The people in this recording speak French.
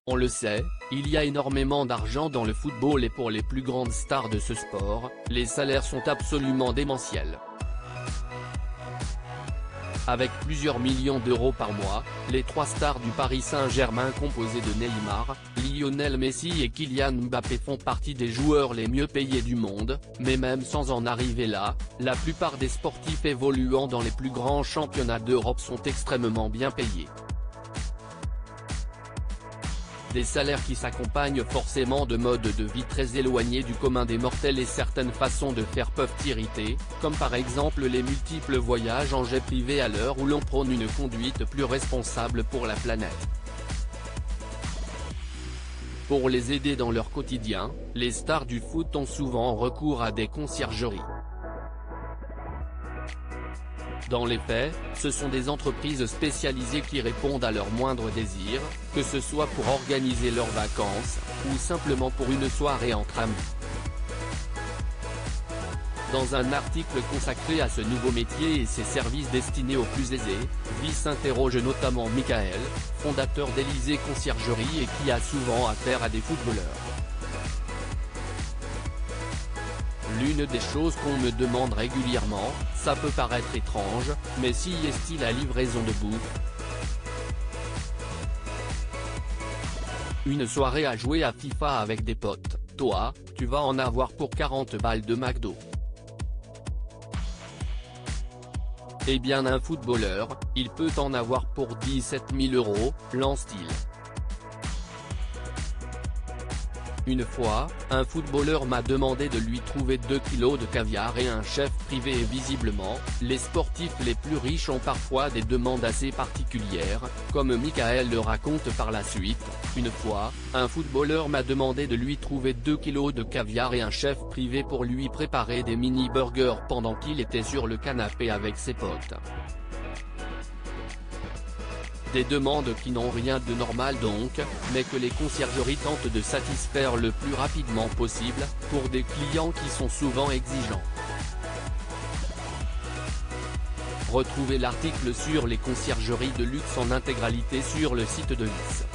On le sait, il y a énormément d'argent dans le football et pour les plus grandes stars de ce sport, les salaires sont absolument démentiels. Avec plusieurs millions d'euros par mois, les trois stars du Paris Saint-Germain composées de Neymar, Lionel Messi et Kylian Mbappé font partie des joueurs les mieux payés du monde, mais même sans en arriver là, la plupart des sportifs évoluant dans les plus grands championnats d'Europe sont extrêmement bien payés. Des salaires qui s'accompagnent forcément de modes de vie très éloignés du commun des mortels et certaines façons de faire peuvent irriter, comme par exemple les multiples voyages en jet privé à l'heure où l'on prône une conduite plus responsable pour la planète. Pour les aider dans leur quotidien, les stars du foot ont souvent recours à des conciergeries. Dans les faits, ce sont des entreprises spécialisées qui répondent à leurs moindres désirs, que ce soit pour organiser leurs vacances, ou simplement pour une soirée entre amis. Dans un article consacré à ce nouveau métier et ses services destinés aux plus aisés, Vice interroge notamment Michael, fondateur d'Elysée Conciergerie et qui a souvent affaire à des footballeurs. L'une des choses qu'on me demande régulièrement, ça peut paraître étrange, mais si est-il la livraison de bouffe? Une soirée à jouer à FIFA avec des potes, toi, tu vas en avoir pour 40 balles de McDo. Eh bien un footballeur, il peut en avoir pour 17 000 €, lance-t-il. Une fois, un footballeur m'a demandé de lui trouver 2 kilos de caviar et un chef privé et visiblement, les sportifs les plus riches ont parfois des demandes assez particulières, comme Michael le raconte par la suite. Une fois, un footballeur m'a demandé de lui trouver 2 kilos de caviar et un chef privé pour lui préparer des mini-burgers pendant qu'il était sur le canapé avec ses potes. Des demandes qui n'ont rien de normal donc, mais que les conciergeries tentent de satisfaire le plus rapidement possible, pour des clients qui sont souvent exigeants. Retrouvez l'article sur les conciergeries de luxe en intégralité sur le site de Vice.